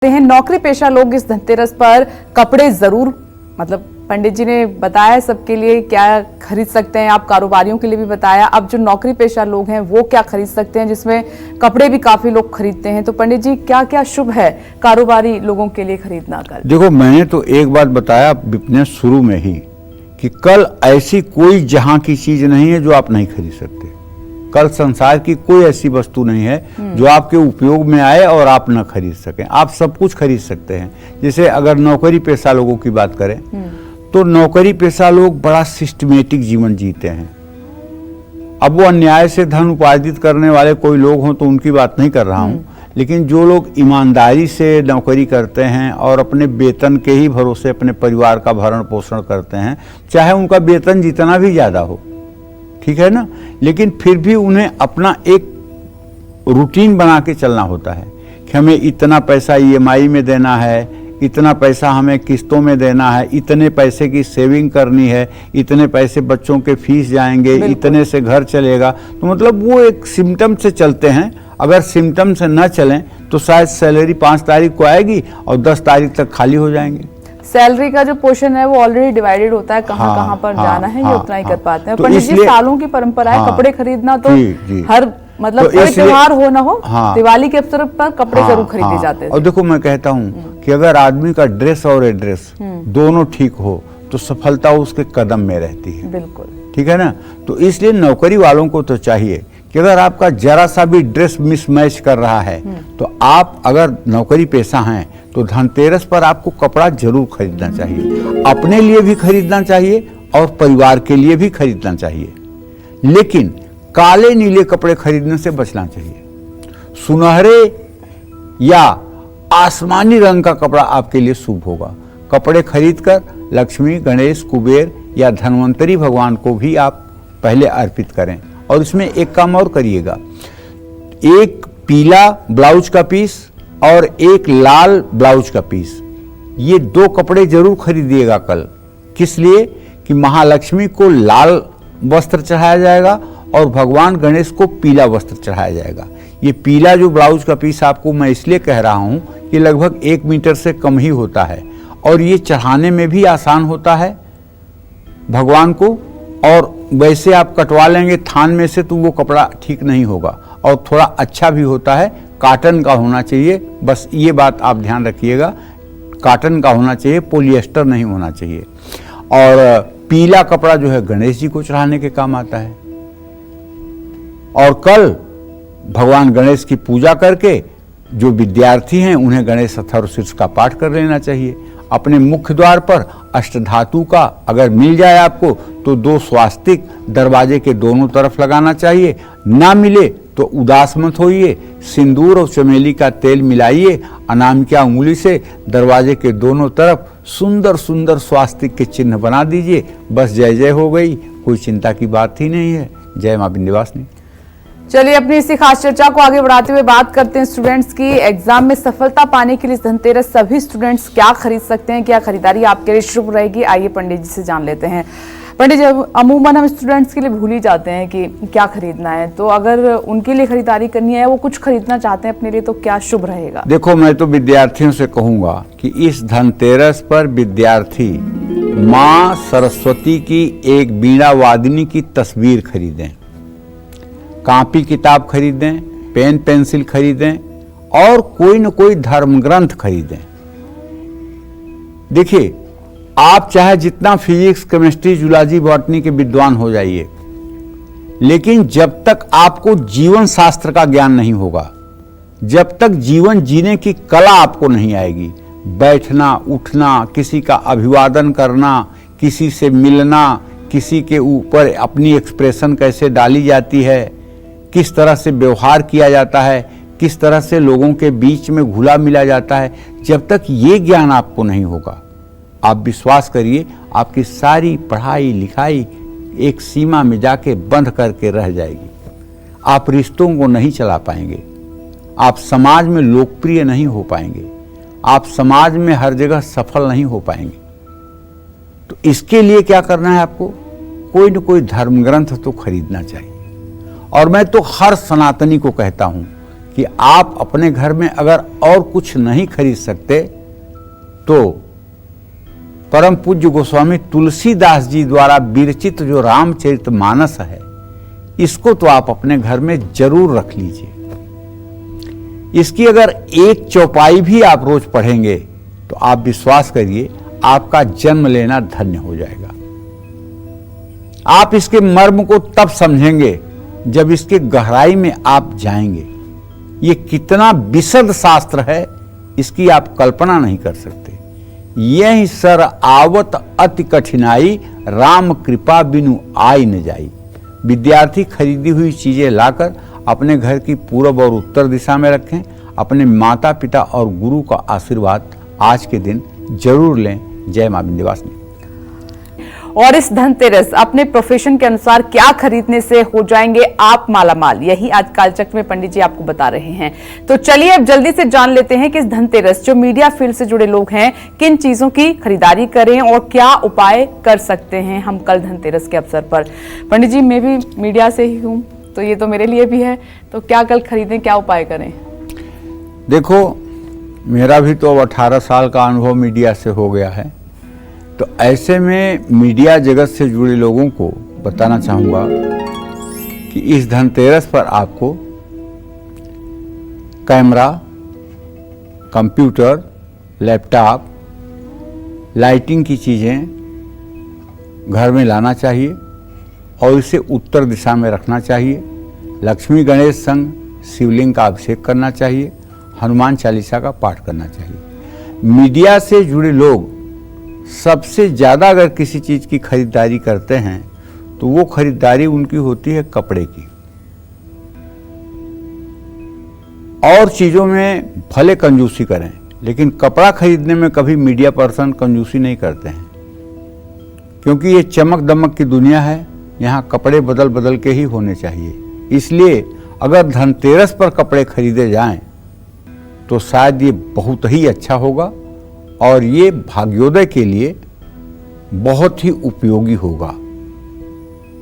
हैं नौकरी पेशा लोग इस धनतेरस पर कपड़े जरूर पंडित जी ने बताया सबके लिए क्या खरीद सकते हैं, आप कारोबारियों के लिए भी बताया। अब जो नौकरी पेशा लोग हैं वो क्या खरीद सकते हैं, जिसमें कपड़े भी काफी लोग खरीदते हैं। तो पंडित जी क्या क्या शुभ है कारोबारी लोगों के लिए खरीदना कल? देखो, मैंने तो एक बात बताया अपने शुरू में ही कि कल ऐसी कोई जहां की चीज नहीं है जो आप नहीं खरीद सकते। कल संसार की कोई ऐसी वस्तु नहीं है जो आपके उपयोग में आए और आप न खरीद सकें। आप सब कुछ खरीद सकते हैं। जैसे अगर नौकरी पेशा लोगों की बात करें तो नौकरी पेशा लोग बड़ा सिस्टमेटिक जीवन जीते हैं। अब वो अन्याय से धन उपार्जित करने वाले कोई लोग हों तो उनकी बात नहीं कर रहा हूं, लेकिन जो लोग ईमानदारी से नौकरी करते हैं और अपने वेतन के ही भरोसे अपने परिवार का भरण पोषण करते हैं, चाहे उनका वेतन जितना भी ज्यादा हो, ठीक है ना, लेकिन फिर भी उन्हें अपना एक रूटीन बना के चलना होता है कि हमें इतना पैसा ईएमआई में देना है, इतना पैसा हमें किस्तों में देना है, इतने पैसे की सेविंग करनी है, इतने पैसे बच्चों के फीस जाएंगे, इतने से घर चलेगा। तो मतलब वो एक सिम्टम से चलते हैं। अगर सिम्टम से न चलें तो शायद सैलरी 5 तारीख को आएगी और 10 तारीख तक खाली हो जाएंगे। सैलरी का जो पोर्शन है वो ऑलरेडी डिवाइडेड होता है, कहाँ कहाँ पर जाना है ये उतना ही कर पाते हैं। तो पंडित जी सालों की परंपरा है कपड़े खरीदना, तो हर तो कोई त्योहार हो ना हो, दिवाली के अवसर पर कपड़े जरूर खरीदे जाते हैं। और देखो, मैं कहता हूँ कि अगर आदमी का ड्रेस और एड्रेस दोनों ठीक हो तो सफलता उसके कदम में रहती है। बिल्कुल ठीक है ना। तो इसलिए नौकरी वालों को तो चाहिए कि अगर आपका जरा सा भी ड्रेस मिसमैच कर रहा है तो आप अगर नौकरी पेशा हैं तो धनतेरस पर आपको कपड़ा जरूर खरीदना चाहिए। अपने लिए भी खरीदना चाहिए और परिवार के लिए भी खरीदना चाहिए, लेकिन काले नीले कपड़े खरीदने से बचना चाहिए। सुनहरे या आसमानी रंग का कपड़ा आपके लिए शुभ होगा। कपड़े खरीदकर लक्ष्मी, गणेश, कुबेर या धन्वंतरी भगवान को भी आप पहले अर्पित करें। और इसमें एक काम और करिएगा, एक पीला ब्लाउज का पीस और एक लाल ब्लाउज का पीस, ये 2 कपड़े जरूर खरीदिएगा कल। किस लिए? कि महालक्ष्मी को लाल वस्त्र चढ़ाया जाएगा और भगवान गणेश को पीला वस्त्र चढ़ाया जाएगा। ये पीला जो ब्लाउज का पीस आपको मैं इसलिए कह रहा हूं कि लगभग 1 मीटर से कम ही होता है और ये चढ़ाने में भी आसान होता है भगवान को। और वैसे आप कटवा लेंगे थान में से तो वो कपड़ा ठीक नहीं होगा और थोड़ा अच्छा भी होता है। कॉटन का होना चाहिए, बस ये बात आप ध्यान रखिएगा, कॉटन का होना चाहिए, पॉलिएस्टर नहीं होना चाहिए। और पीला कपड़ा जो है गणेश जी को चढ़ाने के काम आता है। और कल भगवान गणेश की पूजा करके जो विद्यार्थी हैं उन्हें गणेश अथर्वशीर्ष का पाठ कर लेना चाहिए। अपने मुख्य द्वार पर अष्टधातु का अगर मिल जाए आपको तो 2 स्वास्तिक दरवाजे के दोनों तरफ लगाना चाहिए। ना मिले तो उदास मत होइए, सिंदूर और चमेली का तेल मिलाइए, अनामिका उंगली से दरवाजे के दोनों तरफ सुंदर सुंदर स्वास्तिक के चिन्ह बना दीजिए। बस जय जय हो गई, कोई चिंता की बात ही नहीं है। जय मां विंध्यवासिनी। चलिए अपनी इसी खास चर्चा को आगे बढ़ाते हुए बात करते हैं स्टूडेंट्स की। एग्जाम में सफलता पाने के लिए धनतेरस सभी स्टूडेंट्स क्या खरीद सकते हैं, क्या खरीदारी आपके लिए शुभ रहेगी, आइए पंडित जी से जान लेते हैं। पंडित जी, अमूमन हम स्टूडेंट्स के लिए भूल ही जाते हैं कि क्या खरीदना है, तो अगर उनके लिए खरीदारी करनी है, वो कुछ खरीदना चाहते हैं अपने लिए, तो क्या शुभ रहेगा? देखो, मैं तो विद्यार्थियों से कहूंगा कि इस धनतेरस पर विद्यार्थी माँ सरस्वती की एक वीणा वादिनी की तस्वीर खरीदें, कॉपी किताब खरीदें, पेन पेंसिल खरीदें और कोई न कोई धर्म ग्रंथ खरीदें। देखिए, आप चाहे जितना फिजिक्स, केमिस्ट्री, जूलॉजी, बॉटनी के विद्वान हो जाइए, लेकिन जब तक आपको जीवन शास्त्र का ज्ञान नहीं होगा, जब तक जीवन जीने की कला आपको नहीं आएगी, बैठना, उठना, किसी का अभिवादन करना, किसी से मिलना, किसी के ऊपर अपनी एक्सप्रेशन कैसे डाली जाती है, किस तरह से व्यवहार किया जाता है, किस तरह से लोगों के बीच में घुला मिला जाता है, जब तक ये ज्ञान आपको नहीं होगा, आप विश्वास करिए आपकी सारी पढ़ाई लिखाई एक सीमा में जाके बंद करके रह जाएगी। आप रिश्तों को नहीं चला पाएंगे, आप समाज में लोकप्रिय नहीं हो पाएंगे, आप समाज में हर जगह सफल नहीं हो पाएंगे। तो इसके लिए क्या करना है आपको? कोई न कोई धर्म ग्रंथ तो खरीदना चाहिए। और मैं तो हर सनातनी को कहता हूं कि कि आप अपने घर में अगर और कुछ नहीं खरीद सकते तो परम पूज्य गोस्वामी तुलसीदास जी द्वारा विरचित जो रामचरितमानस है, इसको तो आप अपने घर में जरूर रख लीजिए। इसकी अगर एक चौपाई भी आप रोज पढ़ेंगे तो आप विश्वास करिए आपका जन्म लेना धन्य हो जाएगा। आप इसके मर्म को तब समझेंगे जब इसके गहराई में आप जाएंगे। ये कितना विशद शास्त्र है, इसकी आप कल्पना नहीं कर सकते। यही सर आवत अति कठिनाई, राम कृपा बिनु आई न जाई। विद्यार्थी खरीदी हुई चीजें लाकर अपने घर की पूर्व और उत्तर दिशा में रखें। अपने माता पिता और गुरु का आशीर्वाद आज के दिन जरूर लें। जय मां विंध्यवासिनी। और इस धनतेरस अपने प्रोफेशन के अनुसार क्या खरीदने से हो जाएंगे आप मालामाल, यही आज कालचक्र में पंडित जी आपको बता रहे हैं। तो चलिए अब जल्दी से जान लेते हैं कि इस धनतेरस जो मीडिया फील्ड से जुड़े लोग हैं किन चीजों की खरीदारी करें और क्या उपाय कर सकते हैं हम कल धनतेरस के अवसर पर। पंडित जी, मैं भी मीडिया से ही हूँ तो ये तो मेरे लिए भी है, तो क्या कल खरीदें, क्या उपाय करें? देखो, मेरा भी तो अब 18 साल का अनुभव मीडिया से हो गया है, तो ऐसे में मीडिया जगत से जुड़े लोगों को बताना चाहूँगा कि इस धनतेरस पर आपको कैमरा, कंप्यूटर, लैपटॉप, लाइटिंग की चीज़ें घर में लाना चाहिए और इसे उत्तर दिशा में रखना चाहिए। लक्ष्मी गणेश संग शिवलिंग का अभिषेक करना चाहिए। हनुमान चालीसा का पाठ करना चाहिए। मीडिया से जुड़े लोग सबसे ज़्यादा अगर किसी चीज़ की खरीदारी करते हैं तो वो खरीदारी उनकी होती है कपड़े की। और चीज़ों में भले कंजूसी करें, लेकिन कपड़ा खरीदने में कभी मीडिया पर्सन कंजूसी नहीं करते हैं, क्योंकि ये चमक दमक की दुनिया है। यहाँ कपड़े बदल बदल के ही होने चाहिए। इसलिए अगर धनतेरस पर कपड़े खरीदे जाएं तो शायद ये बहुत ही अच्छा होगा और ये भाग्योदय के लिए बहुत ही उपयोगी होगा।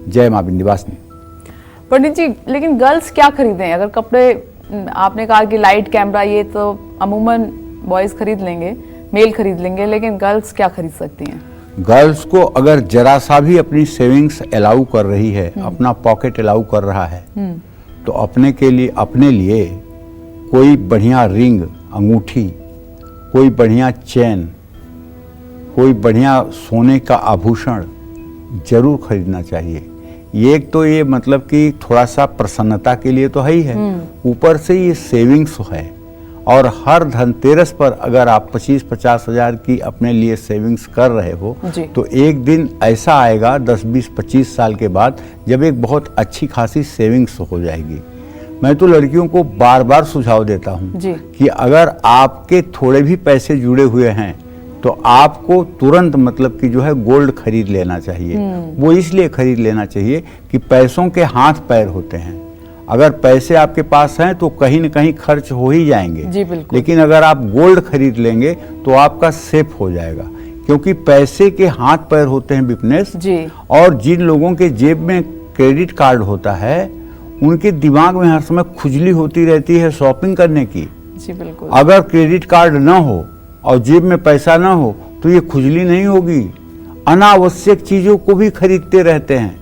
जय मां विंध्यवासिनी। पंडित जी, लेकिन गर्ल्स क्या खरीदें? अगर कपड़े आपने कहा कि लाइट, कैमरा, ये तो अमूमन बॉयज खरीद लेंगे, मेल खरीद लेंगे, लेकिन गर्ल्स क्या खरीद सकती हैं? गर्ल्स को अगर जरा सा भी अपनी सेविंग्स अलाउ कर रही है, अपना पॉकेट अलाउ कर रहा है, तो अपने लिए कोई बढ़िया रिंग, अंगूठी, कोई बढ़िया चैन, कोई बढ़िया सोने का आभूषण जरूर खरीदना चाहिए। ये तो ये मतलब कि थोड़ा सा प्रसन्नता के लिए तो है ही है, ऊपर से ये सेविंग्स है। और हर धनतेरस पर अगर आप 25-50 हजार की अपने लिए सेविंग्स कर रहे हो तो एक दिन ऐसा आएगा 10-20-25 साल के बाद जब एक बहुत अच्छी खासी सेविंग्स हो जाएगी। मैं तो लड़कियों को बार बार सुझाव देता हूँ कि अगर आपके थोड़े भी पैसे जुड़े हुए हैं तो आपको तुरंत मतलब कि जो है गोल्ड खरीद लेना चाहिए। वो इसलिए खरीद लेना चाहिए कि पैसों के हाथ पैर होते हैं। अगर पैसे आपके पास हैं तो कहीं न कहीं खर्च हो ही जाएंगे जी, बिल्कुल। लेकिन अगर आप गोल्ड खरीद लेंगे तो आपका सेफ हो जाएगा, क्योंकि पैसे के हाथ पैर होते हैं विपनेश जी। और जिन लोगों के जेब में क्रेडिट कार्ड होता है उनके दिमाग में हर समय खुजली होती रहती है शॉपिंग करने की जी, बिल्कुल। अगर क्रेडिट कार्ड ना हो और जेब में पैसा ना हो तो ये खुजली नहीं होगी। अनावश्यक चीजों को भी खरीदते रहते हैं।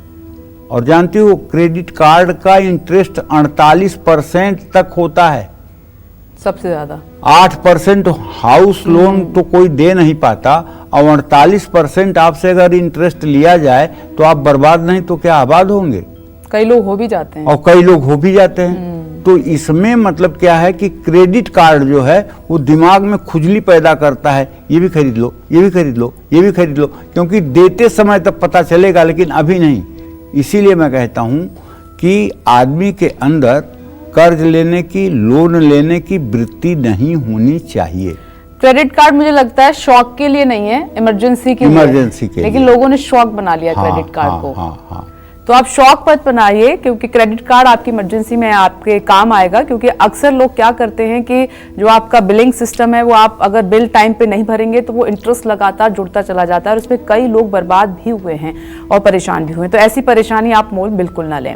और जानती हो क्रेडिट कार्ड का इंटरेस्ट 48% तक होता है, सबसे ज्यादा। 8% हाउस लोन तो कोई दे नहीं पाता और 48% आपसे अगर इंटरेस्ट लिया जाए तो आप बर्बाद नहीं तो क्या आबाद होंगे। कई लोग हो भी जाते हैं। और कई लोग हो भी जाते हैं। तो इसमें मतलब क्या है कि क्रेडिट कार्ड जो है वो दिमाग में खुजली पैदा करता है, ये भी खरीद लो, ये भी खरीद लो, ये भी खरीद लो, क्योंकि देते समय तब पता चलेगा लेकिन अभी नहीं। इसीलिए मैं कहता हूं कि आदमी के अंदर कर्ज लेने की, लोन लेने की वृत्ति नहीं होनी चाहिए। क्रेडिट कार्ड मुझे लगता है शौक के लिए नहीं है, इमरजेंसी के लिए, लेकिन लोगों ने शौक बना लिया क्रेडिट कार्ड को। हाँ। तो आप शौक मत बनाइए, क्योंकि क्रेडिट कार्ड आपकी इमरजेंसी में आपके काम आएगा। क्योंकि अक्सर लोग क्या करते हैं कि जो आपका बिलिंग सिस्टम है वो आप अगर बिल टाइम पे नहीं भरेंगे तो वो इंटरेस्ट लगातार जुड़ता चला जाता है और उसमें कई लोग बर्बाद भी हुए हैं और परेशान भी हुए हैं। तो ऐसी परेशानी आप मोल बिल्कुल ना लें।